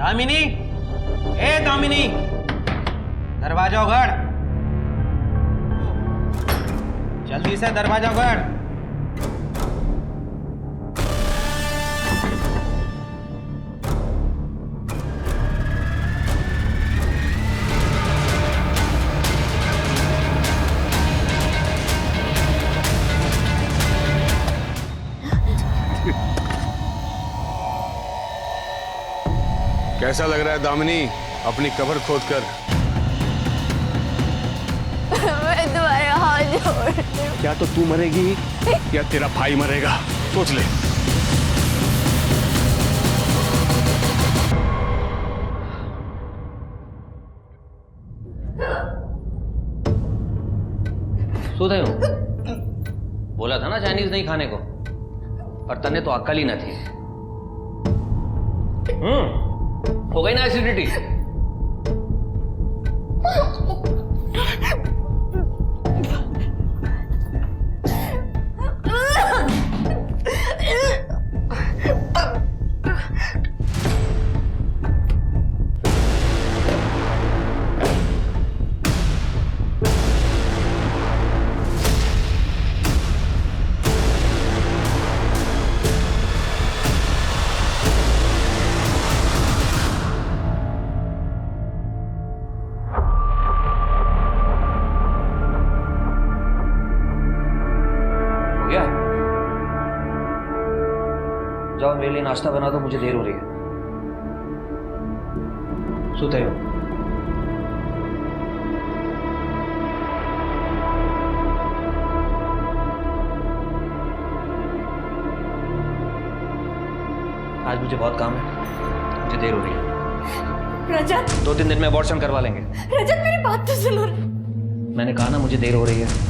दामिनी, ए दामिनी, दरवाजा उघड़, जल्दी से दरवाजा उघड़। कैसा लग रहा है दामिनी अपनी कब्र खोदकर? मैं तुम्हारे हाथ जोड़ती हूँ। क्या तो तू मरेगी या तेरा भाई मरेगा? सोच ले। सुधे हो? बोला था ना चाइनीज नहीं खाने को, और तने तो अक्ल ही न थी। हो गई ना एसिडिटी? जाओ मेरे लिए नाश्ता बना दो, मुझे देर हो रही है। सोते हो? आज मुझे बहुत काम है, मुझे देर हो रही है। रजत, 2-3 दिन में अबॉर्शन करवा लेंगे। रजत मेरी बात तो सुनो। मैंने कहा ना मुझे देर हो रही है।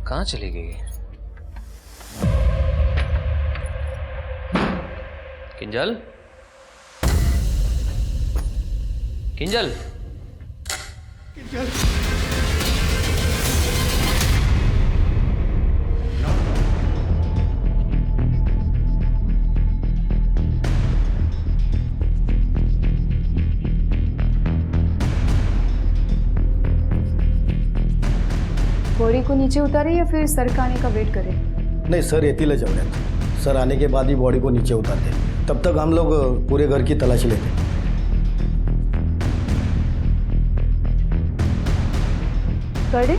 कहाँ चली गई? किंजल, किंजल, किंजल। बॉडी को नीचे उतारे या फिर सर का आने का वेट करें? नहीं सर येतीलच एवढ्यात। सर आने के बाद ही बॉडी को नीचे उतारते, तब तक हम लोग पूरे घर की तलाशी लेते। कर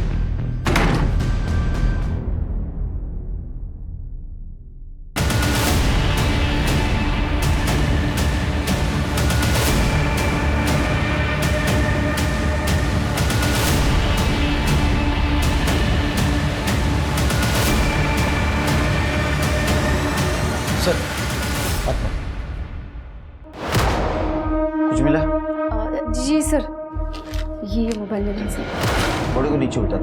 सर कुछ मिला? जी सर, ये मोबाइल ले लें सर। बॉडी को नीचे उतार।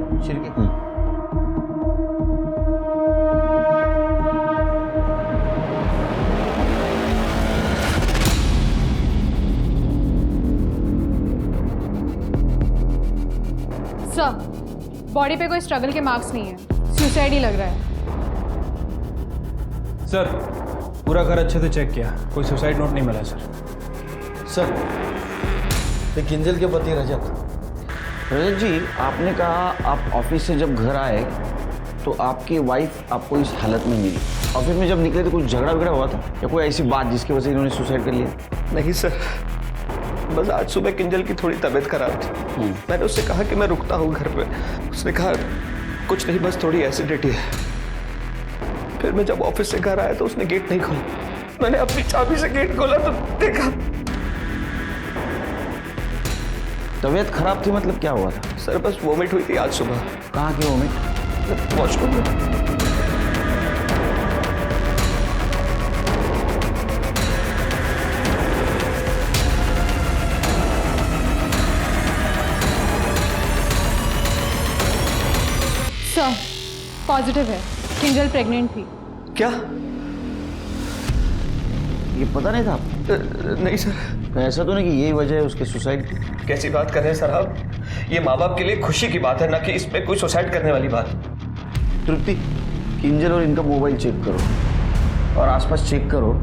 सर, बॉडी पे कोई स्ट्रगल के मार्क्स नहीं है, सुसाइड ही लग रहा है। सर पूरा घर अच्छे से चेक किया, कोई सुसाइड नोट नहीं मिला सर। सर ये किंजल के पति रजत। रजत जी, आपने कहा आप ऑफिस से जब घर आए तो आपकी वाइफ आपको इस हालत में मिली। ऑफिस में जब निकले तो कुछ झगड़ा वगड़ा हुआ था या कोई ऐसी बात जिसकी वजह से इन्होंने सुसाइड कर लिया? नहीं सर, बस आज सुबह किंजल की थोड़ी तबीयत खराब थी। मैंने उससे कहा कि मैं रुकता हूँ घर पे। उसने कहा कुछ नहीं, बस थोड़ी एसिडिटी है। फिर मैं जब ऑफिस से घर आया तो उसने गेट नहीं खोला। मैंने अपनी चाबी से गेट खोला तो देखा। तबीयत खराब थी मतलब क्या हुआ था? सर बस वोमिट हुई थी आज सुबह। कहाँ की वोमिट? वॉशरूम में। सर पॉजिटिव है, किंजल प्रेग्नेंट थी। क्या? ये पता नहीं था आपको? नहीं सर। ऐसा तो नहीं कि यही वजह है उसके सुसाइड की? कैसी बात कर रहे हैं सर आप? ये माँ बाप के लिए खुशी की बात है, ना कि इसमें कोई सुसाइड करने वाली बात। तृप्ति, किंजल और इनका मोबाइल चेक करो और आसपास चेक करो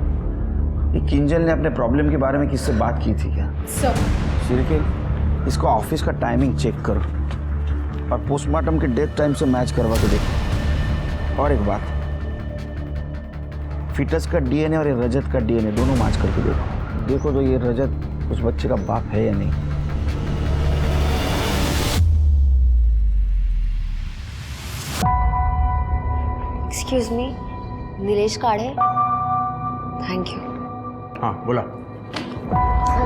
कि किंजल ने अपने प्रॉब्लम के बारे में किससे बात की थी क्या। सर सिर्फ इसको ऑफिस का टाइमिंग चेक करो और पोस्टमार्टम के डेथ टाइम से मैच करवा के देखो। और एक बात, फिटस का डीएनए और ये रजत का डीएनए दोनों मैच करके देखो तो ये रजत उस बच्चे का बाप है या नहीं। एक्सक्यूज मी, नीलेश काढ़े। Thank you. हाँ बोला।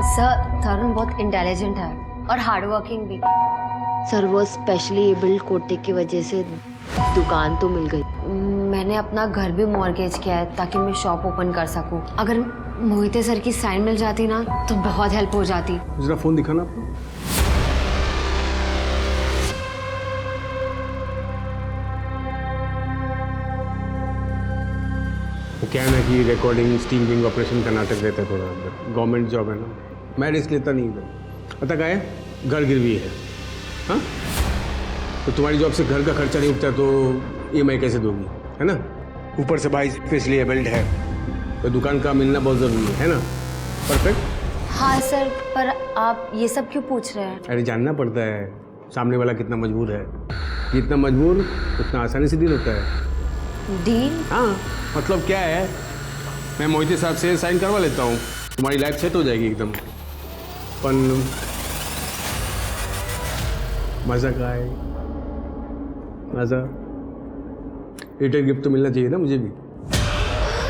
सर तरुण बहुत इंटेलिजेंट है और हार्ड वर्किंग भी। सर वो स्पेशली एबल्ड कोटे की वजह से दुकान तो मिल गई। मैंने अपना घर भी मॉर्गेज किया है ताकि मैं शॉप ओपन कर सकूं। अगर मोहिते सर की साइन मिल जाती ना तो बहुत हेल्प हो जाती। जरा फोन दिखाना आपको। वो क्या है ना कि रिकॉर्डिंग स्टीमिंग ऑपरेशन का नाटक रहता है थोड़ा अंदर। गवर्नमेंट जॉब है ना, मैं रिस्क लेता नहीं हूँ। पता क्या है, घर गिरवी है। हाँ तो तुम्हारी जॉब से घर का खर्चा नहीं उठता तो EMI कैसे दोगी, है ना। ऊपर से भाई स्पेशली एबल्ड है तो दुकान का मिलना बहुत ज़रूरी है ना। परफेक्ट। हाँ सर, पर आप ये सब क्यों पूछ रहे हैं? अरे जानना पड़ता है सामने वाला कितना मजबूर है। जितना मजबूर उतना आसानी से डील होता है। डील? हाँ मतलब क्या है, मैं मोहिते साहब से साइन करवा लेता हूँ, तुम्हारी लाइफ सेट हो जाएगी एकदम। पर मज़ा का है, मज़ा रिटर्न गिफ्ट तो मिलना चाहिए ना मुझे भी।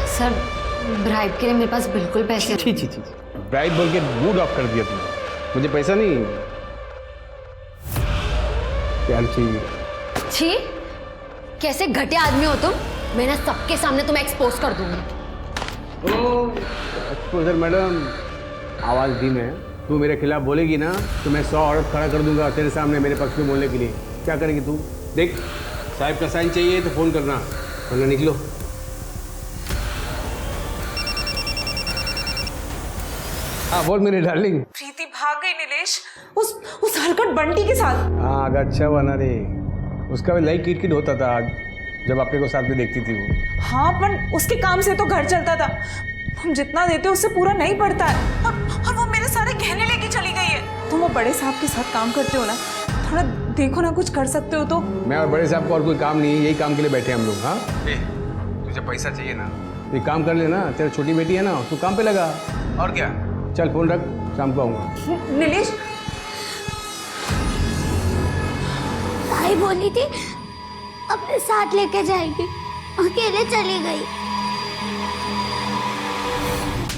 सर ब्राइब के लिए मेरे पास बिल्कुल पैसे छी छी छी, ब्राइड बोल के मूड ऑफ कर दिया तुमने। मुझे पैसा नहीं, प्यार चाहिए। छी, कैसे घटिया आदमी हो तुम। मैं ना सबके सामने तुम्हें एक्सपोज कर दूंगी। एक्सपोजर मैडम, आवाज़ धीमे है। तू मेरे खिलाफ बोलेगी ना तो मैं 100 औरत खड़ा कर दूंगा तेरे सामने मेरे पक्ष में बोलने के लिए। क्या करेगी तू? देख, साहब का साइन चाहिए तो फ़ोन करना, वरना निकलो। हाँ बोल मेरी डार्लिंग। प्रीति भाग गई नीलेश, उस हरकत बंटी के साथ। हाँ आगे अच्छा बना रे, उसका भी लाइक किट होता था जब अपने को साथ में देखती थी वो। हाँ पर उसके काम से तो घर चलता था। हम जितना देते उससे पूरा नहीं पड़ता है। और वो मेरे सारे गहने लेके चली गई है। तुम वो बड़े साहब के साथ काम करते हो ना, थोड़ा देखो ना, कुछ कर सकते हो तो। मैं और बड़े साहब को और कोई काम नहीं है, यही काम के लिए बैठे हम लोग। हाँ तुझे पैसा चाहिए ना, ये काम कर लेना। तेरा छोटी बेटी है ना, तू काम पे लगा। और क्या, चल फोन रख, शाम को आऊँगा। नीलेश, भाई बोली थी अपने साथ लेके जाएगी, अकेले चली गई।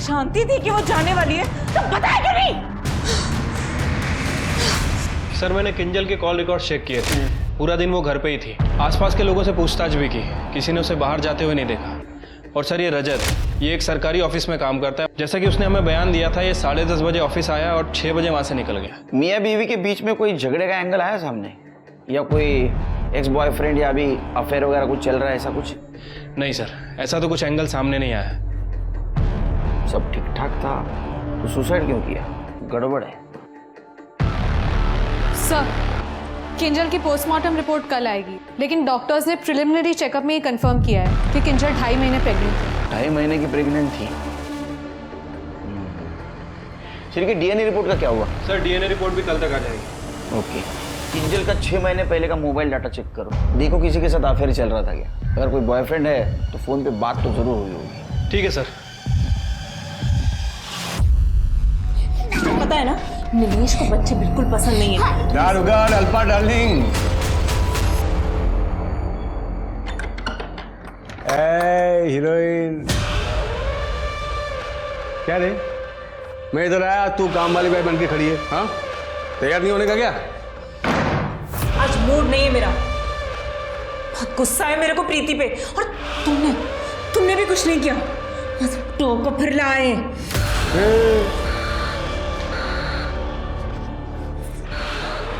जानती थी कि वो जाने वाली है तो बताया क्यों नहीं? सर मैंने किंजल के कॉल रिकॉर्ड चेक किए थे। पूरा दिन वो घर पे ही थी। आसपास के लोगों से पूछताछ भी की, किसी ने उसे बाहर जाते हुए नहीं देखा। और सर ये रजत, ये एक सरकारी ऑफिस में काम करता है। जैसा कि उसने हमें बयान दिया था, ये 10:30 बजे ऑफिस आया और 6 बजे वहाँ से निकल गया। मियाँ बीवी के बीच में कोई झगड़े का एंगल आया सामने, या कोई एक्स बॉयफ्रेंड या अभी अफेयर वगैरह कुछ चल रहा है, ऐसा कुछ? नहीं सर, ऐसा तो कुछ एंगल सामने नहीं आया। सब ठीक ठाक था तो सुसाइड क्यों किया? गड़बड़ है। सर किंजल की पोस्टमार्टम रिपोर्ट कल आएगी, लेकिन डॉक्टर्स ने प्रिलिमिनरी चेकअप में ये कंफर्म किया है कि किंजल 2.5 महीने प्रेग्नेंट थी। 2.5 महीने की प्रेग्नेंट थी। ठीक है, डीएनए रिपोर्ट का क्या हुआ? सर डीएनए रिपोर्ट भी कल तक आ जाएगी। ओके। किंजल का 6 महीने पहले का मोबाइल डाटा चेक करो, देखो किसी के साथ अफेयर चल रहा था क्या। अगर कोई बॉयफ्रेंड है तो फोन पे बात तो जरूर हुई होगी। ठीक है सर। पता है ना, नीलेश को बच्चे बिल्कुल पसंद नहीं है। दारुगार अल्पा डार्लिंग। ए हीरोइन, क्या रे? मैं इधर आया, तू काम वाली बाई बन के खड़ी है। हाँ तैयार नहीं होने का क्या? आज मूड नहीं है मेरा, बहुत गुस्सा है मेरे को प्रीति पे। और तुमने भी कुछ नहीं किया, बस टोको फिर लाए।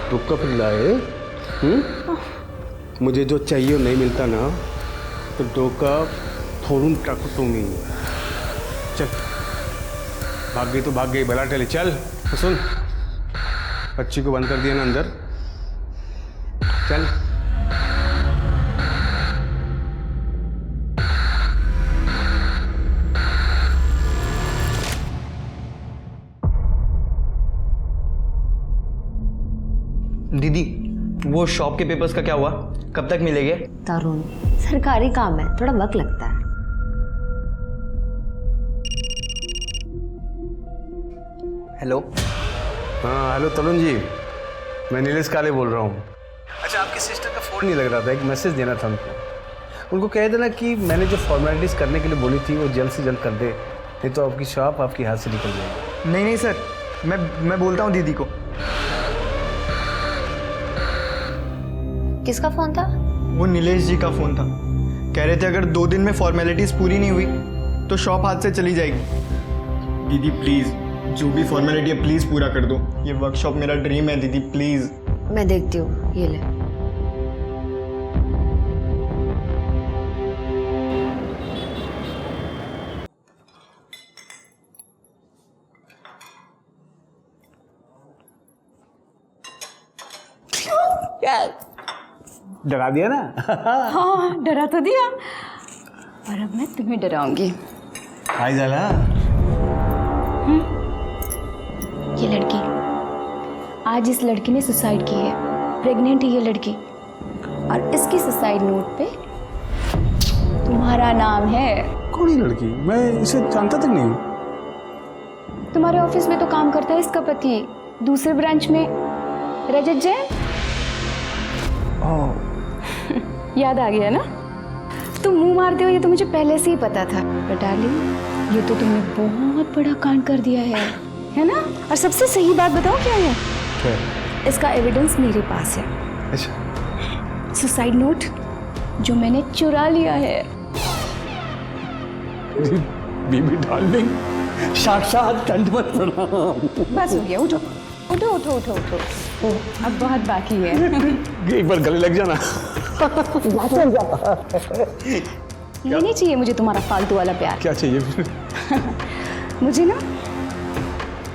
टोका फिर लाए? मुझे जो चाहिए वो नहीं मिलता ना तो डोका फोड़ूं टाकूंगी। चल, भाग गई तो भाग गई, भला टले। चल सुन, बच्ची को बंद कर दिया ना अंदर, चल। दीदी, वो शॉप के पेपर्स का क्या हुआ? कब तक मिलेंगे? तरुण, सरकारी काम है, थोड़ा वक्त लगता है। हेलो। हाँ हेलो तरुण जी, मैं नीलेश काले बोल रहा हूँ। अच्छा, आपकी सिस्टर का फ़ोन नहीं लग रहा था, एक मैसेज देना था उनको कह देना कि मैंने जो फॉर्मेलिटीज़ करने के लिए बोली थी वो जल्द से जल्द कर दे, नहीं तो आपकी शॉप आपके हाथ से निकल जाएगी। नहीं नहीं सर, मैं बोलता हूँ दीदी को। किसका फोन था? वो नीलेश जी का फ़ोन था। कह रहे थे अगर 2 दिन में फॉर्मेलिटीज़ पूरी नहीं हुई तो शॉप हाथ से चली जाएगी। दीदी प्लीज़, जो भी फॉर्मेलिटी है प्लीज़ पूरा कर दो। ये वर्कशॉप मेरा ड्रीम है दीदी, प्लीज़। मैं देखती हूँ, ये ले। डरा दिया ना? हाँ, डरा तो दिया, पर अब मैं तुम्हें डराऊंगी। हाय जाला। ये लड़की, आज इस लड़की ने सुसाइड की है। प्रेग्नेंट है ये लड़की, और इसकी सुसाइड नोट पे तुम्हारा नाम है। कौन है लड़की? मैं इसे जानता तक नहीं हूँ। तुम्हारे ऑफिस में तो काम करता है इसका पति, दूसरे ब्रांच में, रजत जैन। याद आ गया ना? तुम मुंह मारते हो ये तो मुझे पहले से ही पता था, पर डार्लिंग ये तो तुमने बहुत बड़ा कांड कर दिया है ना? और सबसे सही बात बताओ क्या है? क्या? इसका एविडेंस मेरे पास है। अच्छा। सुसाइड नोट जो मैंने चुरा लिया है। बीबी डार्लिंग, साक्षात दंडवत प्रणाम। बस हो गया, उठो उठो उठो उठो उठो, अब बहुत बाकी है। एक बार गले लग जाना। ये नहीं चाहिए मुझे तुम्हारा फालतू वाला प्यार। क्या चाहिए फिर? मुझे ना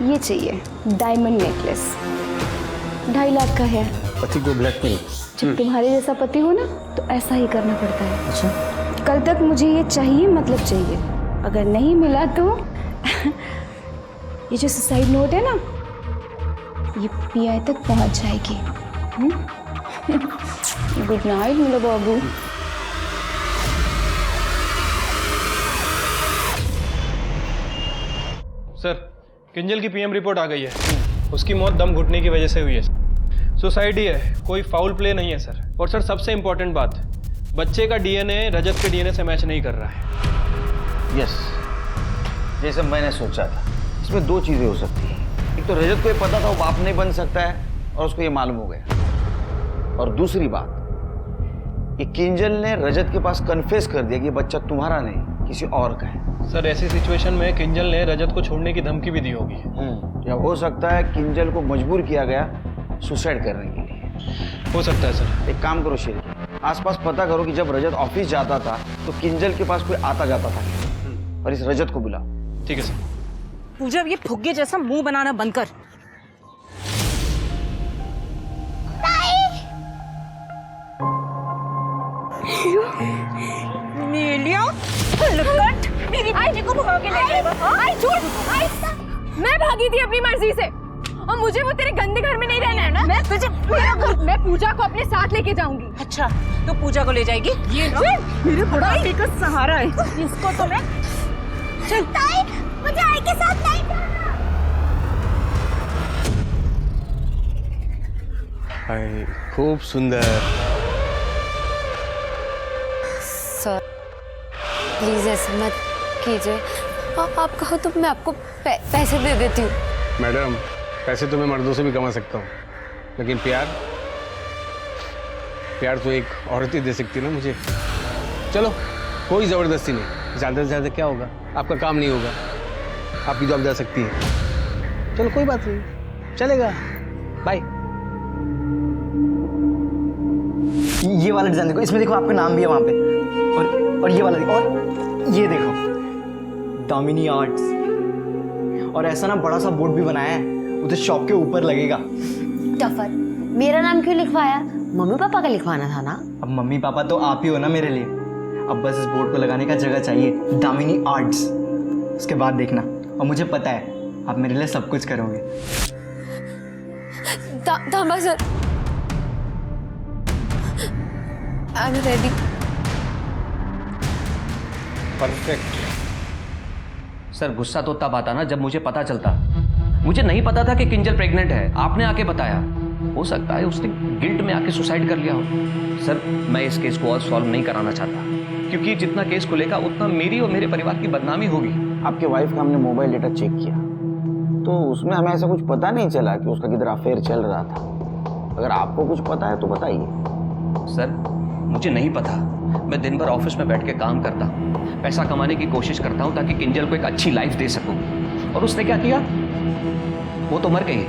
ये चाहिए, डायमंड नेकलेस, 2.5 लाख का है। पति को ब्लैकमेल? जब तुम्हारे जैसा पति हो ना तो ऐसा ही करना पड़ता है। अच्छा। कल तक मुझे ये चाहिए, मतलब चाहिए। अगर नहीं मिला तो ये जो सुसाइड नोट है ना, ये पीआई तक पहुंच जाएगी। गुड नाइट मेरा बाबू। सर, किंजल की पीएम रिपोर्ट आ गई है। उसकी मौत दम घुटने की वजह से हुई है। सुसाइड ही है, कोई फाउल प्ले नहीं है सर। और सर सबसे इंपॉर्टेंट बात, बच्चे का डीएनए रजत के डीएनए से मैच नहीं कर रहा है। यस, जैसे मैंने सोचा था। इसमें 2 चीज़ें हो सकती हैं। एक तो रजत को ये पता था वो बाप नहीं बन सकता है और उसको ये मालूम हो गया, और दूसरी बात ये किंजल ने रजत के पास कन्फेस कर दिया कि ये बच्चा तुम्हारा नहीं किसी और का है। सर ऐसी सिचुएशन में किंजल ने रजत को छोड़ने की धमकी भी दी होगी। या हो सकता है किंजल को मजबूर किया गया सुसाइड करने के लिए। हो सकता है सर। एक काम करो शेर, आसपास पता करो कि जब रजत ऑफिस जाता था तो किंजल के पास कोई आता जाता था, और इस रजत को बुलाओ। ठीक है सर। पूजा, ये फुग्गे जैसा मुंह बनाना बंद कर। मेरी बेटी को भगा के ले जाएगा। मैं भागी थी अपनी मर्जी से, और मुझे वो तेरे गंदे घर में नहीं रहना है ना। मैं पूजा को अपने साथ लेके जाऊंगी। अच्छा, तो पूजा को ले जाएगी? ये मेरे बुढ़ापे का सहारा है, इसको तो मैं। चल ताई, मुझे आई के साथ नहीं जाना। हाय, खूब सुंदर। सर प्लीज ऐसा मत कीजिए, आप कहो तो मैं आपको पैसे दे देती हूँ। मैडम, पैसे तो मैं मर्दों से भी कमा सकता हूँ, लेकिन प्यार तो एक औरत ही दे सकती है ना मुझे। चलो, कोई ज़बरदस्ती नहीं, ज़्यादा से ज़्यादा क्या होगा, आपका काम नहीं होगा, आपकी जॉब जा सकती है। चलो कोई बात नहीं, चलेगा, बाय। ये वाला डिजाइन देखो, इसमें देखो आपका नाम भी है वहाँ पे। और ये वाला देखो, और ये देखो दामिनी आर्ट्स। और ऐसा ना बड़ा सा बोर्ड भी बनाया है, उधर शॉप के ऊपर लगेगा। टफर, मेरा नाम क्यों लिखवाया? मम्मी पापा का लिखवाना था ना। अब मम्मी पापा तो आप ही हो ना मेरे लिए। अब बस इस बोर्ड को लगाने का जगह चाहिए, दामिनी आर्ट्स। उसके बाद देखना, और मुझे पता है आप मेरे लिए सब कुछ करोगे। तांबा sir, I am ready. Perfect. Sir गुस्सा तो तब आता ना जब मुझे पता चलता। मुझे नहीं पता था कि किंजल प्रेग्नेंट है, आपने आके बताया। हो सकता है उसने गिल्ट में आके सुसाइड कर लिया हो। सर मैं इस केस को और सॉल्व नहीं कराना चाहता, क्योंकि जितना केस खुलेगा उतना मेरी और मेरे परिवार की बदनामी होगी। आपके वाइफ का हमने मोबाइल डेटा चेक किया तो उसमें हमें ऐसा कुछ पता नहीं चला कि उसका किधर अफेयर चल रहा था। अगर आपको कुछ पता है तो बताइए। सर मुझे नहीं पता। मैं दिन भर ऑफिस में बैठ के काम करता हूँ, पैसा कमाने की कोशिश करता हूँ ताकि किंजल को एक अच्छी लाइफ दे सकूँ। और उसने क्या किया? वो तो मर गई।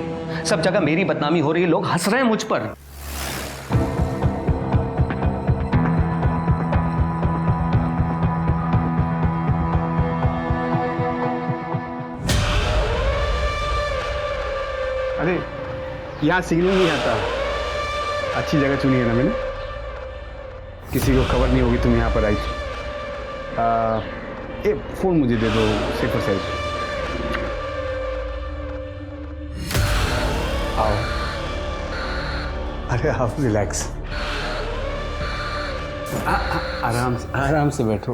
सब जगह मेरी बदनामी हो रही है, लोग हंस रहे हैं मुझ पर। अरे यहाँ सिग्नल नहीं आता। अच्छी जगह चुनी है ना मैंने, किसी को खबर नहीं होगी तुम यहाँ पर आई। ए फोन मुझे दे दो, सेफर साइड। आओ। अरे आप रिलैक्स, आराम से बैठो।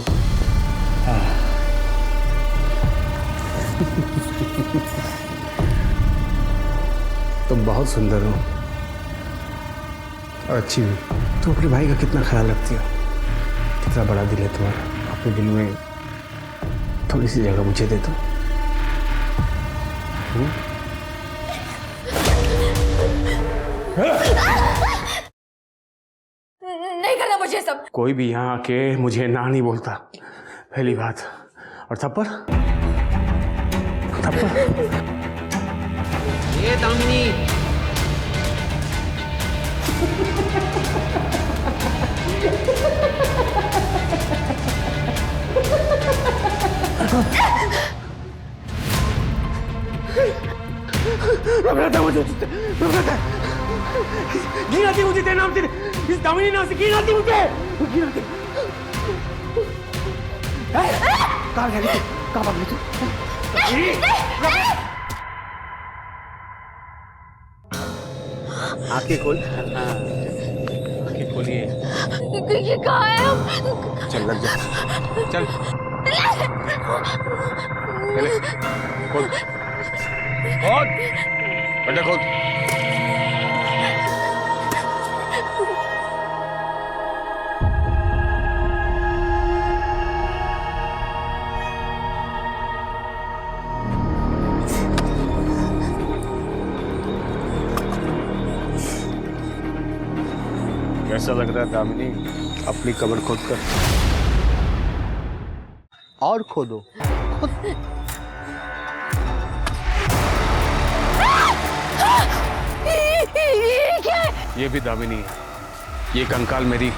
तुम बहुत सुंदर हो और अच्छी भी। तुम अपने भाई का कितना ख्याल रखती हो, कितना बड़ा दिल है तुम्हारा। अपने दिल में थोड़ी सी जगह मुझे दे दो। नहीं करना मुझे सब। कोई भी यहाँ आके मुझे ना नहीं बोलता, पहली बात। और थप्पड़ ये दामिनी। घी आती मुझे तेरे नाम से, इस दामिनी नाम से घी आती मुझे। कहाँ गई तू? कहाँ भाग गई तू? आंखें खोल। आंखें खोलिए। ये कहाँ है हम? चल लग जा, चल। पहले खोल, बेटा खोल। कैसा लग रहा है दामिनी? अपनी कमर खोद कर। और खोदो। ये भी दामिनी है। ये कंकाल मेरी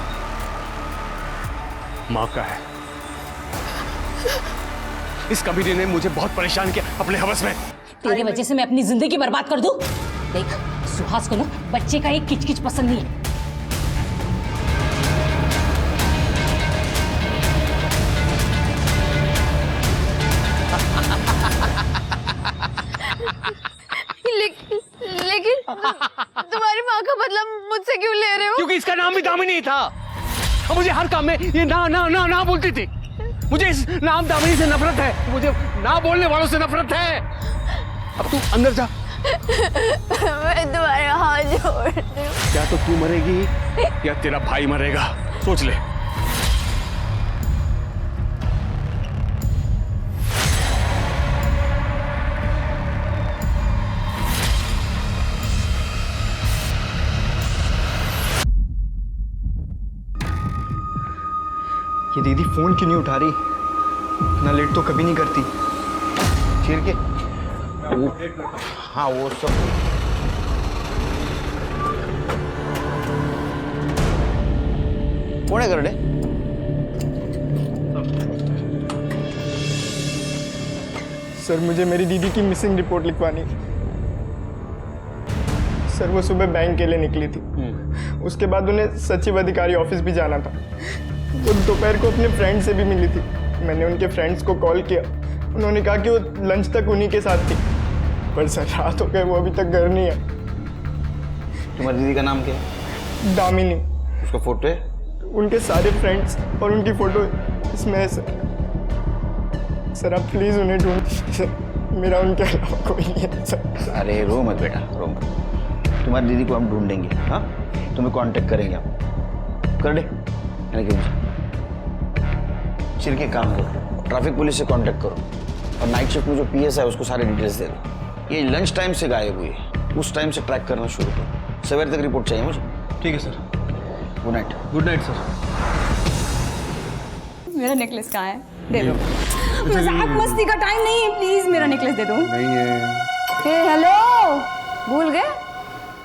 माँ का है। इस कबीरे ने मुझे बहुत परेशान किया अपने हवस में। तेरी वजह से मैं अपनी जिंदगी बर्बाद कर दूं? देख सुहास को ना बच्चे का एक किचकिच पसंद नहीं है। लेकिन तुम्हारी माँ का बदला मुझसे क्यों ले रहे हो? क्योंकि इसका नाम भी दामिनी था और मुझे हर काम में ये ना ना ना ना बोलती थी। मुझे इस नाम दामिनी से नफरत है, मुझे ना बोलने वालों से नफरत है। अब तू अंदर जा। मैं तुम्हारे हाथ जोड़ती हूँ। क्या तो तू मरेगी या तेरा भाई मरेगा, सोच ले। ये दीदी फोन क्यों नहीं उठा रही? इतना लेट तो कभी नहीं करती। चीर के हाँ वो सब कोण आहे करडे? सर मुझे मेरी दीदी की मिसिंग रिपोर्ट लिखवानी। सर वो सुबह बैंक के लिए निकली थी, उसके बाद उन्हें सचिव अधिकारी ऑफिस भी जाना था। वो दोपहर को अपने फ्रेंड से भी मिली थी। मैंने उनके फ्रेंड्स को कॉल किया, उन्होंने कहा कि वो लंच तक उन्हीं के साथ थी, पर सर रात हो गए, वो अभी तक घर नहीं है। तुम्हारी दीदी का नाम क्या है? दामिनी। उसका फोटो है? उनके सारे फ्रेंड्स और उनकी फोटो इसमें है सर। सर आप प्लीज़ उन्हें ढूंढ, सर मेरा उनके अलावा कोई नहीं है सर। अरे रो मत बेटा, रो मत। तुम्हारी दीदी को हम ढूंढेंगे, हाँ, तुम्हें कांटेक्ट करेंगे हम। कर दे यानी कि चिर के काम करो, ट्रैफिक पुलिस से कांटेक्ट करो और नाइट शिफ्ट में जो पीएस है उसको सारे डिटेल्स दे दो। ये लंच टाइम से गायब हुई है, उस टाइम से ट्रैक करना शुरू करो। सवेरे तक रिपोर्ट चाहिए मुझे। ठीक है sir. Good night. Good night sir. मेरा नेकलेस कहाँ है? दे दो। मजाक मस्ती का टाइम नहीं है, प्लीज मेरा नेकलेस दे दो। नहीं है। हे हेलो, भूल गए?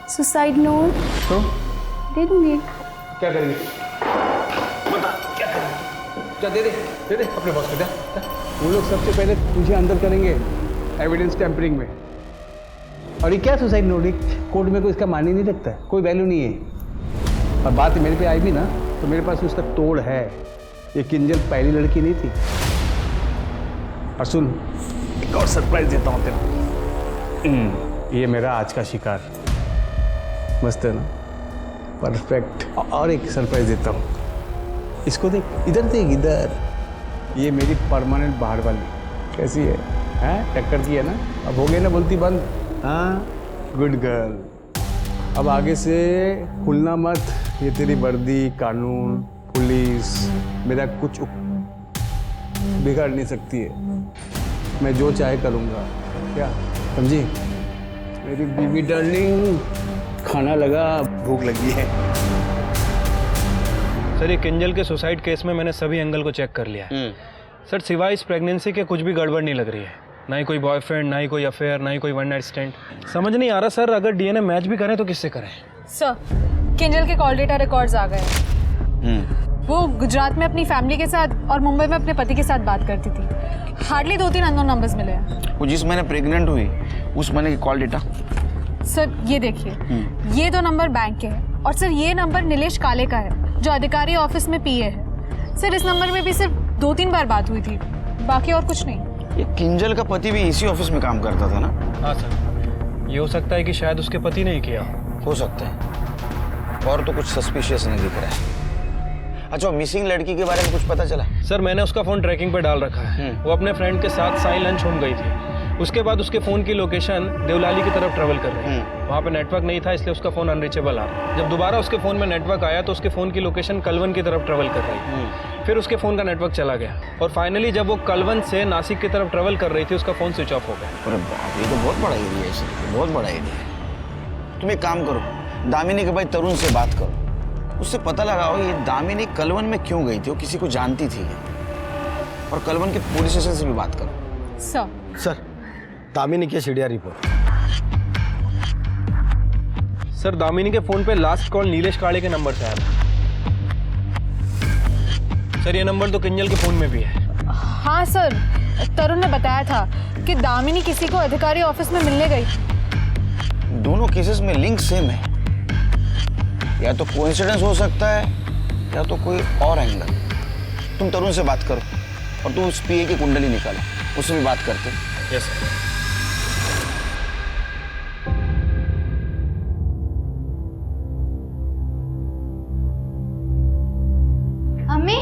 सुसाइड नोट तो दे दूंगी। क्या करेंगे? बता क्या करेंगे? जा दे दे अपने बॉस को, जा। वो लोग सबसे पहले तुझे अंदर करेंगे एविडेंस टैंपरिंग में। और ये क्या सुसाइड नोट, कोर्ट में कोई इसका मायने नहीं रखता है, कोई वैल्यू नहीं है। और बात मेरे पे आई भी ना तो मेरे पास उसका तोड़ है। ये किंजल पहली लड़की नहीं थी। और सुन, एक और सरप्राइज देता हूँ तेरे। ये मेरा आज का शिकार, मस्त है ना, परफेक्ट। और एक सरप्राइज देता हूँ, इसको देख, इधर देख, इधर। ये मेरी परमानेंट बाहर वाली कैसी है? हैं, टक्कर की है ना? अब हो गई ना बोलती बंद? हाँ, गुड गर्ल। अब आगे से खुलना मत। ये तेरी वर्दी, कानून, पुलिस मेरा कुछ बिगाड़ नहीं सकती है। मैं जो चाहे करूँगा, क्या समझी? मेरी बीबी डार्लिंग, खाना लगा, भूख लगी है। सर ये किंजल के सुसाइड केस में मैंने सभी एंगल को चेक कर लिया है। सर सिवाय इस प्रेगनेंसी के कुछ भी गड़बड़ नहीं लग रही है। ना ही कोई बॉयफ्रेंड, ना ही कोई अफेयर, ना ही कोई वन नाइट स्टैंड। समझ नहीं आ रहा सर, अगर डीएनए मैच भी करें तो किससे करें? सर किंजल के कॉल डेटा रिकॉर्ड्स आ गए। वो गुजरात में अपनी फैमिली के साथ और मुंबई में अपने पति के साथ बात करती थी। हार्डली 2-3 अननोन नंबर्स मिले हैं। वो जिस महीने प्रेग्नेंट हुई उस महीने की कॉल डेटा? सर ये देखिए, ये 2 नंबर बैंक के हैं और सर ये नंबर नीलेश काले का है जो अधिकारी ऑफिस में पीए है। सर इस नंबर में भी सिर्फ 2-3 बार बात हुई थी, बाकी और कुछ नहीं। ये किंजल का पति भी इसी ऑफिस में काम करता था ना? हाँ सर, ये हो सकता है कि शायद उसके पति ने ही किया। हो सकता है, और तो कुछ सस्पिशियस नहीं दिख रहा है। अच्छा, मिसिंग लड़की के बारे में कुछ पता चला? सर मैंने उसका फोन ट्रैकिंग पे डाल रखा है। वो अपने फ्रेंड के साथ साई लंच होम गई थी। उसके बाद उसके फोन की लोकेशन देवलाली की तरफ ट्रेवल कर रही है। वहाँ पे नेटवर्क नहीं था, इसलिए उसका फोन अनरीचेबल आ रहा। जब दोबारा उसके फोन में नेटवर्क आया तो उसके फोन की लोकेशन कलवन की तरफ ट्रेवल कर रही। फिर उसके फोन का नेटवर्क चला गया और फाइनली जब वो कलवन से नासिक की तरफ ट्रेवल कर रही थी उसका फोन स्विच ऑफ हो गया। अरे बाप, ये तो बहुत बड़ा एरिया है सर, बहुत बड़ा एरिया है। तुम एक काम करो, दामिनी के भाई तरुण से बात करो, उससे पता लगाओ ये दामिनी कलवन में क्यों गई थी, वो किसी को जानती थी। और कलवन के पुलिस स्टेशन से भी बात करो। सर दामिनी की सीडीआर रिपोर्ट। सर दामिनी के फोन पे लास्ट कॉल नीलेश काले के नंबर से आया था। सर ये नंबर तो किंजल के फोन में भी है। हाँ सर, तरुण ने बताया था कि दामिनी किसी को अधिकारी ऑफिस में मिलने गई। दोनों केसेस में लिंक सेम है। या तो कोइंसिडेंस हो सकता है या तो कोई और एंगल। तुम तरुण से बात करो और तुम उस पीए की कुंडली निकालो, उससे भी बात करते। Yes sir. अम्मी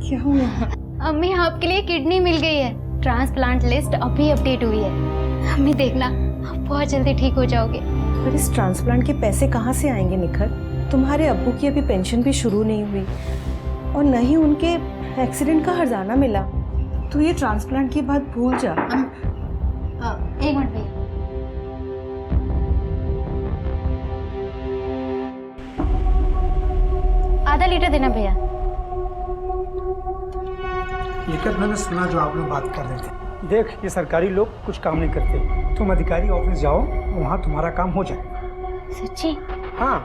क्या हुआ? अम्मी आपके लिए किडनी मिल गई है। ट्रांसप्लांट लिस्ट अभी अपडेट हुई है। अम्मी देखना, आप बहुत जल्दी ठीक हो जाओगे। पर इस ट्रांसप्लांट के पैसे कहाँ से आएंगे निखर? तुम्हारे अब्बू की अभी पेंशन भी शुरू नहीं हुई और न ही उनके एक्सीडेंट का हर्जाना मिला। तो ये ट्रांसप्लांट की बात भूल जा। एक मिनट भैया। आधा लीटर देना भैया। लेकिन मैंने सुना जो आप लोग बात कर रहे थे। देख, ये सरकारी लोग कुछ काम नहीं करते। तुम अधिकारी ऑफिस जाओ, वहाँ तुम्हारा काम हो जाएगा। सच्ची? हाँ,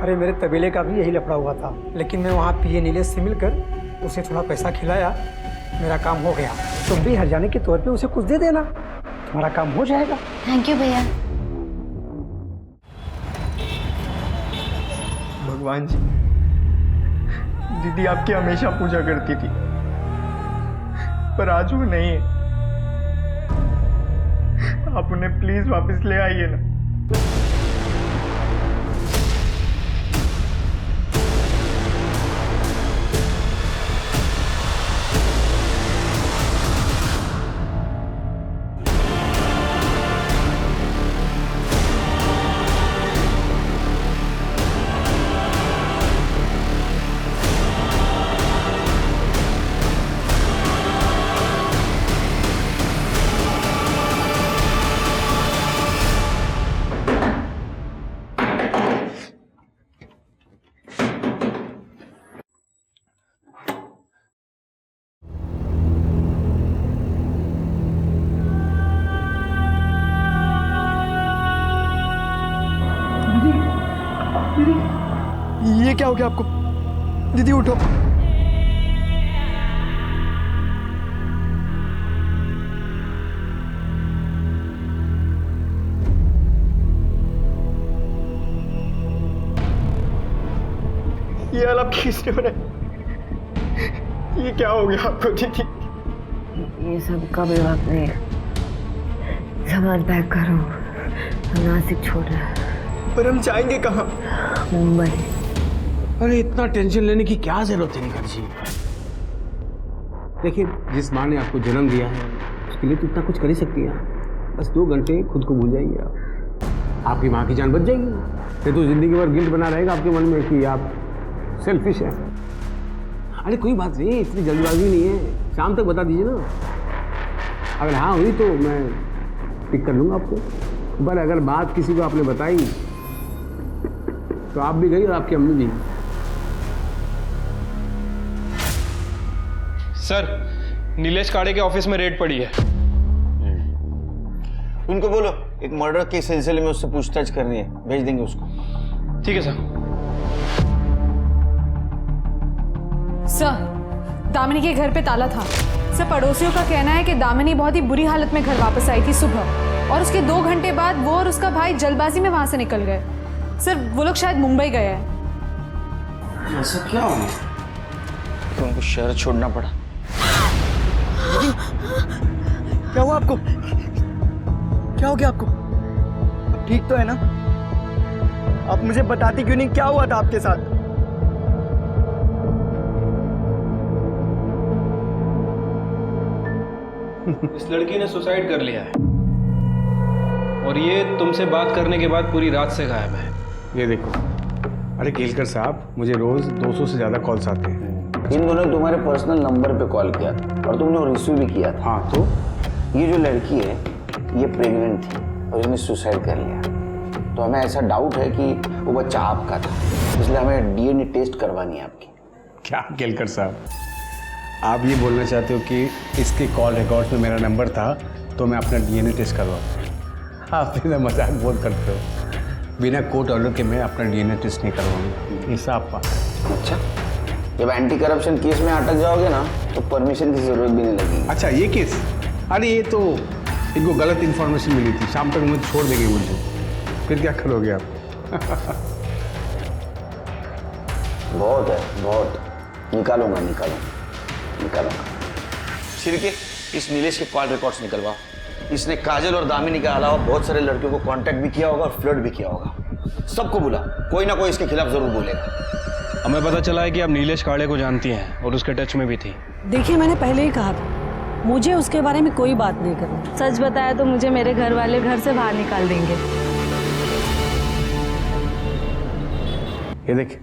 अरे मेरे तबेले का भी यही लफड़ा हुआ था, लेकिन मैं वहाँ पीए नीलेश से मिलकर उसे थोड़ा पैसा खिलाया, मेरा काम हो गया। तुम भी हरजाने के तौर पे उसे कुछ दे देना, तुम्हारा काम हो जाएगा। थैंक यू भैया। भगवान जी, दीदी आपकी हमेशा पूजा करती थी, पर आज वो नहीं है। आप उन्हें प्लीज वापस ले आइए ना। ये क्या हो गया आपको? दीदी उठो। ये हाल आप किसने बनाया? ये क्या हो गया आपको दीदी? ये सब कभी वक्त नहीं, सामान पैक करो, हम नासिक छोड़ रहे हैं। पर हम जाएंगे कहाँ? मुंबई। अरे इतना टेंशन लेने की क्या जरूरत है निखिल जी? देखिए, जिस माँ ने आपको जन्म दिया है उसके लिए तो इतना कुछ कर ही सकती है। बस 2 घंटे खुद को भूल जाइए आप, आपकी माँ की जान बच जाएगी। नहीं तो जिंदगी भर गिल्ट बना रहेगा आपके मन में कि आप सेल्फिश हैं। अरे कोई बात नहीं, इतनी जल्दबाजी नहीं है, शाम तक बता दीजिए ना। अगर हाँ हुई तो मैं पिक कर लूँगा आपको, पर अगर बात किसी को आपने बताई तो आप भी गई और आपकी अम्मी भी। सर, नीलेश काड़े के ऑफिस में रेड पड़ी है। उनको बोलो एक मर्डर के सिलसिले में उससे पूछताछ करनी है, भेज देंगे उसको। ठीक है सर। सर, दामिनी के घर पे ताला था। सर, पड़ोसियों का कहना है कि दामिनी बहुत ही बुरी हालत में घर वापस आई थी सुबह, और उसके 2 घंटे बाद वो और उसका भाई जल्दबाजी में वहां से निकल गए। सर, वो लोग शायद मुंबई गए हैं। ऐसा क्या हो गया? तो उनको शहर छोड़ना पड़ा। क्या हुआ आपको? क्या हो गया आपको? ठीक तो है ना? आप मुझे बताती क्यों नहीं, क्या हुआ था आपके साथ? इस लड़की ने सुसाइड कर लिया है और ये तुमसे बात करने के बाद पूरी रात से गायब है। ये देखो, अरे केलकर साहब, मुझे रोज 200 से ज्यादा कॉल्स आते हैं। इन दोनों ने तुम्हारे पर्सनल नंबर पे कॉल किया था और तुमने रिसीव भी किया था। हाँ, तो ये जो लड़की है ये प्रेग्नेंट थी और इसने सुसाइड कर लिया, तो हमें ऐसा डाउट है कि वो बच्चा आपका था, इसलिए हमें डीएनए टेस्ट करवानी है आपकी। क्या केलकर साहब, आप ये बोलना चाहते हो कि इसके कॉल रिकॉर्ड्स में मेरा नंबर था तो मैं अपना डीएनए टेस्ट करवाऊँ? आप इतना मजाक बहुत करते हो। बिना कोर्ट ऑर्डर के मैं अपना डीएनए टेस्ट नहीं करवाऊंगा, ये साफ बात है। अच्छा, जब एंटी करप्शन केस में अटक जाओगे ना तो परमिशन की जरूरत भी नहीं लगेगी। अच्छा, ये केस? अरे ये तो इनको गलत इन्फॉर्मेशन मिली थी, शाम तक मुझे छोड़ देंगे मुझे, फिर क्या करोगे आप? बहुत है, बहुत। निकालूंगा। छिड़के इस नीलेश के कॉल रिकॉर्ड्स निकलवाओ। इसने काजल और दामिनी के अलावा बहुत सारे लड़कियों को कांटेक्ट भी किया होगा और फ्लर्ट भी किया होगा। सबको बुला, कोई ना कोई इसके खिलाफ जरूर बोलेगा। हमें पता चला है कि आप नीलेश काड़े को जानती हैं और उसके टच में भी थी। देखिए, मैंने पहले ही कहा था, मुझे उसके बारे में कोई बात नहीं करनी। सच बताया तो मुझे मेरे घर वाले घर से बाहर निकाल देंगे। ये देख,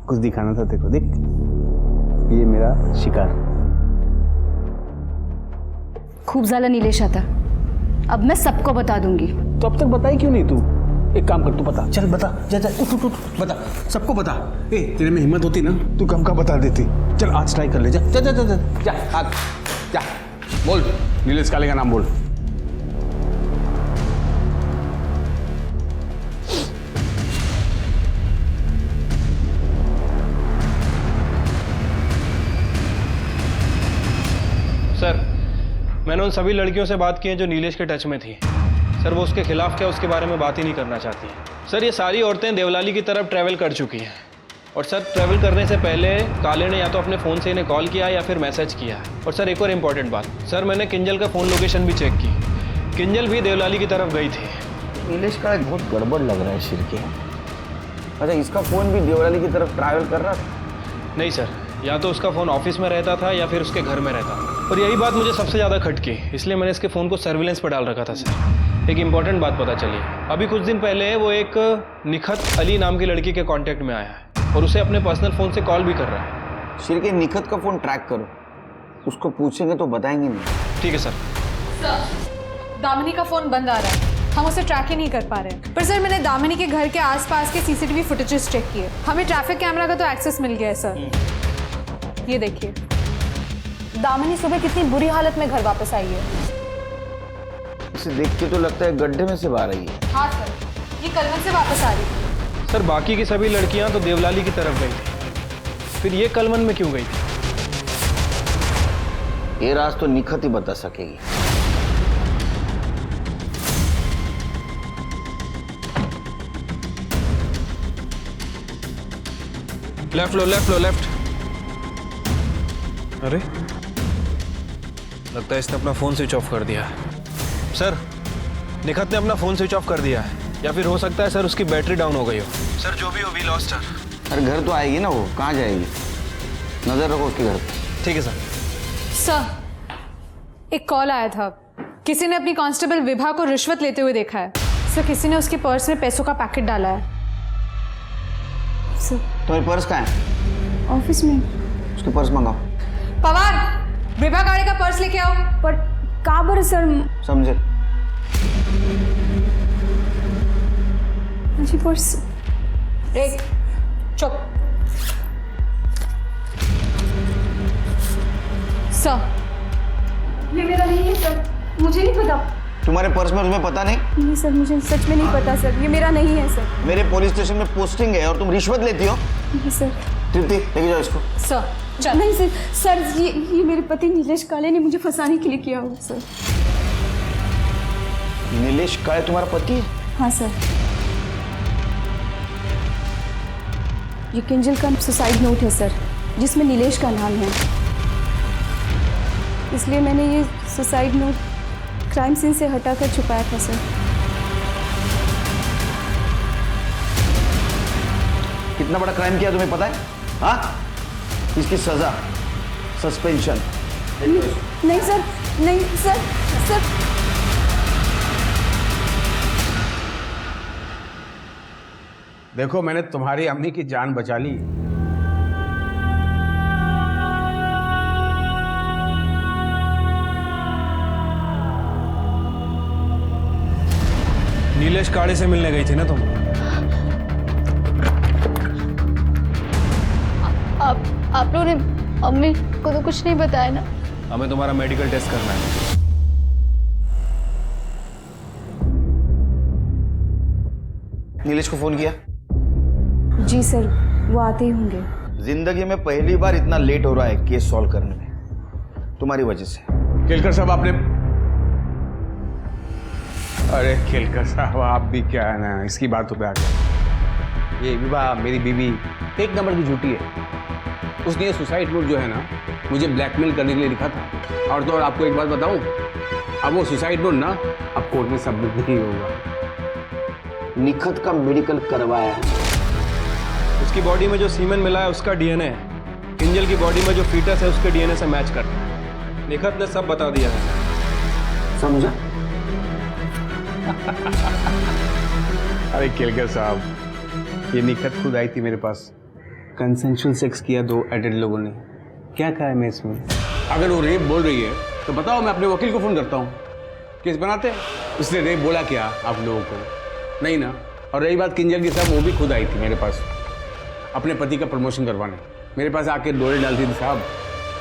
कुछ दिखाना था देखो, देख ये मेरा शिकार। खूब ज़्यादा नीलेश आता, अब मैं सबको बता दूंगी। तो अब तक बताई क्यों नहीं तू? एक काम कर, तू बता, चल बता, जा उठ बता, सबको बता। तेरे में हिम्मत होती ना तू कम का बता देती। चल आज ट्राई कर ले, जा हाथ जा, बोल नीलेश काले का नाम बोल। मैंने उन सभी लड़कियों से बात की है जो नीलेश के टच में थी। सर वो उसके खिलाफ क्या उसके बारे में बात ही नहीं करना चाहती है। सर ये सारी औरतें देवलाली की तरफ ट्रैवल कर चुकी हैं और सर ट्रैवल करने से पहले काले ने या तो अपने फ़ोन से इन्हें कॉल किया या फिर मैसेज किया। और सर एक और इम्पॉर्टेंट बात, सर मैंने किंजल का फ़ोन लोकेशन भी चेक की, किंजल भी देवलाली की तरफ गई थी। नीलेश का एक बहुत गड़बड़ लग रहा है शिरके। अच्छा इसका फ़ोन भी देवलाली की तरफ ट्रैवल कर रहा था? नहीं सर, या तो उसका फ़ोन ऑफिस में रहता था या फिर उसके घर में रहता। और यही बात मुझे सबसे ज़्यादा खटकी, इसलिए मैंने इसके फ़ोन को सर्विलेंस पर डाल रखा था। सर एक इम्पॉर्टेंट बात पता चली, अभी कुछ दिन पहले वो एक निखत अली नाम की लड़की के कांटेक्ट में आया है और उसे अपने पर्सनल फ़ोन से कॉल भी कर रहा है। शिरके निखत का फ़ोन ट्रैक करो, उसको पूछेंगे तो बताएंगे नहीं। ठीक है सर। दामिनी का फ़ोन बंद आ रहा है, हम उसे ट्रैक ही नहीं कर पा रहे। पर सर मैंने दामिनी के घर के आसपास के सीसीटीवी फुटेजेस चेक किए, हमें ट्रैफिक कैमरा का तो एक्सेस मिल गया है सर। ये देखिए, दामिनी सुबह कितनी बुरी हालत में घर वापस आई है। इसे देख के तो लगता है गड्ढे में से बाहर आई है। हाँ सर, ये कलवन से वापस आ रही है। सर बाकी की सभी लड़कियां तो देवलाली की तरफ गई थी, फिर ये कलवन में क्यों गई थी? ये राज तो निखत ही बता सकेगी। लेफ्ट लो, लेफ्ट लो, लेफ्ट। अरे लगता है इसने अपना फोन स्विच ऑफ कर दिया। सर निखत ने अपना फोन स्विच ऑफ कर दिया है, या फिर हो सकता है सर उसकी बैटरी डाउन हो गई हो। सर जो भी हो, वी लॉस्ट हर। अरे घर तो आएगी ना, वो कहाँ जाएगी? नजर रखो उसके घर पे। ठीक है सर। सर एक कॉल आया था, किसी ने अपनी कांस्टेबल विभा को रिश्वत लेते हुए देखा है। सर किसी ने उसके पर्स में पैसों का पैकेट डाला है। सर तुम्हारी पर्स कहाँ है? ऑफिस में। उसके पर्स मंगाओ। पवार, विभा गाड़ी का पर्स लेके आओ। पर कहाँ पर सर? समझे? जी पर्स। एक चुप। सर ये मेरा नहीं है सर, मुझे नहीं पता। तुम्हारे पर्स में तुम्हें पता नहीं? नहीं सर, मुझे सच में नहीं पता सर, ये मेरा नहीं है सर। मेरे पुलिस स्टेशन में पोस्टिंग है और तुम रिश्वत लेती हो? नहीं सर। तृप्ति लेके जाओ इसको। सर चल। नहीं सर, सर ये मेरे पति नीलेश काले ने मुझे फंसाने के लिए किया हुआ सर। नीलेश काले तुम्हारा पति है? हाँ सर। ये किंजल का सुसाइड नोट है सर, जिसमें नीलेश का नाम है, इसलिए मैंने ये सुसाइड नोट क्राइम सीन से हटाकर छुपाया था सर। कितना बड़ा क्राइम किया तुम्हें पता है? हाँ, इसकी सजा सस्पेंशन। नहीं सर, नहीं सर, सर। देखो मैंने तुम्हारी अम्मी की जान बचा ली। नीलेश काले से मिलने गई थी ना तुम? आप लोगों ने अम्मी को तो कुछ नहीं बताया ना? हमें तुम्हारा मेडिकल टेस्ट करना है। नीलेश को फोन किया? जी सर, वो आते ही होंगे। जिंदगी में पहली बार इतना लेट हो रहा है केस सॉल्व करने में, तुम्हारी वजह से। केलकर साहब आपने, अरे केलकर साहब आप भी क्या है ना, इसकी बातों पे आ गए। ये विवाह मेरी बीवी एक नंबर की झूठी है। उसने ये सुसाइड नोट जो है ना मुझे ब्लैकमेल करने के लिए लिखा था। और तो और आपको एक बात बताऊं, अब वो सुसाइड नोट ना अब कोर्ट में सबमिट नहीं होगा। निखत का मेडिकल करवाया है। उसकी बॉडी में जो सीमेन मिला है उसका डीएनए किंजल की बॉडी में जो फीटस है उसके डीएनए से मैच करता है। निखत ने सब बता दिया है। समझा? अरे केलकर साहब, ये निखत खुद आई थी मेरे पास, कंसेंशुअल सेक्स किया 2 एडल्ट लोगों ने। क्या कहा है मैं इसमें? अगर वो रेप बोल रही है तो बताओ, मैं अपने वकील को फ़ोन करता हूँ, केस बनाते हैं। उसने रेप बोला क्या आप लोगों को? नहीं ना। और रही बात किंजल की साहब, वो भी खुद आई थी मेरे पास अपने पति का प्रमोशन करवाने। मेरे पास आके डोरे डालती थी साहब,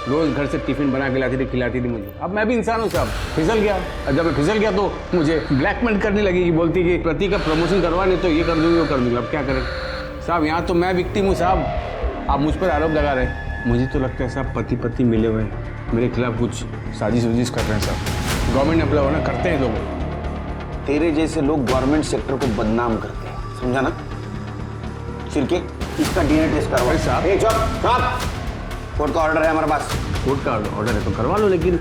रोज़ घर से टिफ़िन बना के लाती थी, खिलाती थी मुझे। अब मैं भी इंसान हूँ साहब, फिसल गया। और जब मैं फिसल गया तो मुझे ब्लैकमेल करने लगी कि बोलती कि पति का प्रमोशन करवाने तो ये कर दूँगी वो कर दूँगी। अब क्या करें साहब, यहाँ तो मैं विक्टिम हूँ साहब, आप मुझ पर आरोप लगा रहे हैं। मुझे तो लगता है साहब पति पत्नी मिले हुए हैं, मेरे खिलाफ कुछ साजिश वजिश कर रहे हैं साहब। गवर्नमेंट एम्प्लॉय होना करते हैं लोग। तेरे जैसे लोग गवर्नमेंट सेक्टर को बदनाम करते हैं, समझा ना? फिर के इसका डीएनए टेस्ट करवा। साहब कोर्ट का ऑर्डर है हमारे पास। कोर्ट का ऑर्डर है तो करवा लो, लेकिन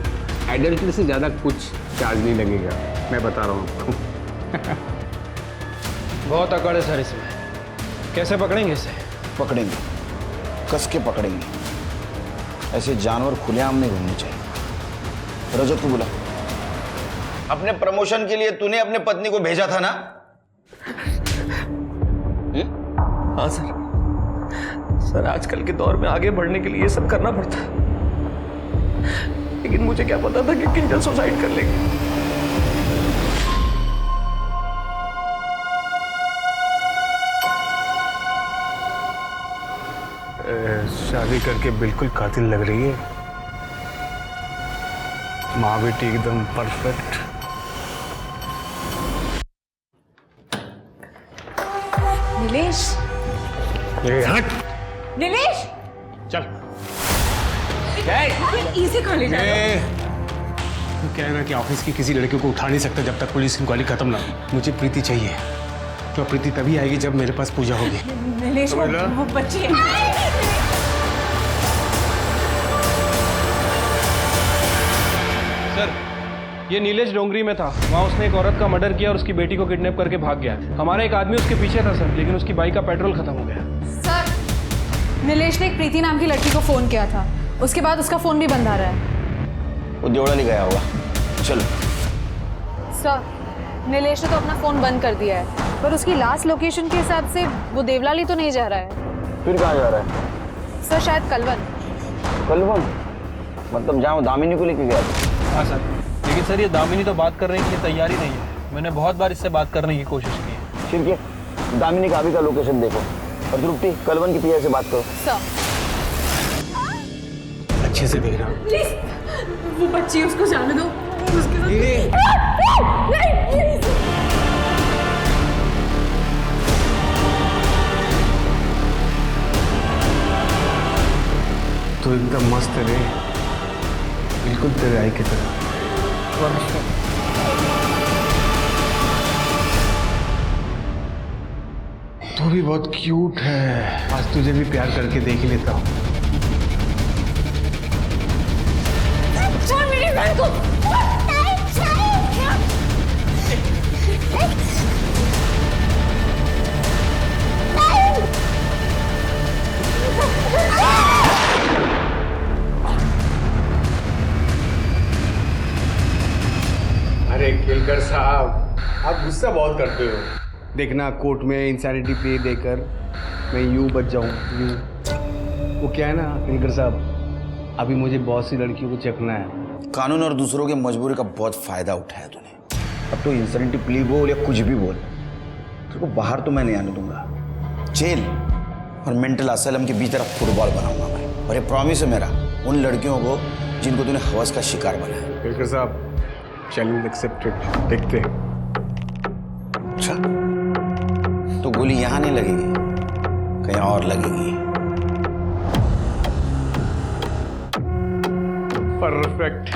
एडल्ट्री से ज़्यादा कुछ चार्ज नहीं लगेगा, मैं बता रहा हूँ आपको। बहुत अकड़ है सर इसमें, कैसे पकड़ेंगे इसे? पकड़ेंगे, कस के पकड़ेंगे। ऐसे जानवर खुलेआम नहीं घूमने चाहिए। रजत को बुला। अपने प्रमोशन के लिए तूने अपने पत्नी को भेजा था ना? हाँ सर, आजकल के दौर में आगे बढ़ने के लिए ये सब करना पड़ता है, लेकिन मुझे क्या पता था कि किंजल सुसाइड कर लेगी। शादी करके बिल्कुल कातिल लग रही है, माँ बेटी एकदम परफेक्ट। नीलेश, हट नीलेश, चल। इसे खा ले जा। क्या है ना कि ऑफिस की किसी लड़की को उठा नहीं सकता जब तक पुलिस इंक्वायरी खत्म ना हो। मुझे प्रीति चाहिए, तो प्रीति तभी आएगी जब मेरे पास पूजा होगी। नीलेश, वो बच्ची है। सर, ये नीलेश डोंगरी में था, वहाँ उसने एक औरत का मर्डर किया और उसकी बेटी को किडनैप करके भाग गया। हमारा एक आदमी उसके पीछे था सर, लेकिन उसकी बाइक का पेट्रोल खत्म हो गया। सर, नीलेश ने एक प्रीति नाम की लड़की को फोन किया था, उसके बाद उसका फोन भी बंद आ रहा है। वो देवड़ा नहीं गया होगा। चलो। सर, नीलेश ने तो अपना फोन बंद कर दिया है, पर उसकी लास्ट लोकेशन के हिसाब से वो देवलाली तो नहीं जा रहा है। फिर कहाँ जा रहा है? सर, शायद कलवन। कलवन? मतलब जहाँ वो दामिनी को लेके गया था? हाँ सर, लेकिन सर ये दामिनी तो बात करने की तैयारी नहीं है। मैंने बहुत बार इससे बात करने की कोशिश की है। ठीक है, दामिनी का अभी का लोकेशन देखो और तृप्ति कलवन की पीए से बात करो। सर, अच्छे से देखना। प्लीज, वो बच्ची, उसको जाने दो। उसके साथ नहीं, प्लीज। तो एकदम मस्त है रे, बिल्कुल तेरे आई की तरह। तू भी बहुत क्यूट है, आज तुझे भी प्यार करके देख ही लेता हूँ। छोड़ मेरी बहन को। अरे केलकर साहब, आप गुस्सा बहुत करते हो। देखना कोर्ट में इंसैनिटी प्ले देकर मैं यूं बच जाऊं, यूं। वो क्या है ना केलकर साहब, अभी मुझे बहुत सी लड़कियों को चखना है। कानून और दूसरों की मजबूरी का बहुत फायदा उठाया तूने। अब तो इंसैनिटी प्ली बोल या कुछ भी बोल, तेरे को बाहर तो मैं नहीं आने दूंगा। जेल और मेंटल असाइलम के बीच तरफ फुटबॉल बनाऊंगा मैं। और ये प्रॉमिस है मेरा उन लड़कियों को जिनको तूने हवस का शिकार बनाया। केलकर साहब, चैलेंज एक्सेप्टेड, देखते हैं। अच्छा, तो गोली यहां नहीं लगेगी, कहीं और लगेगी। परफेक्ट।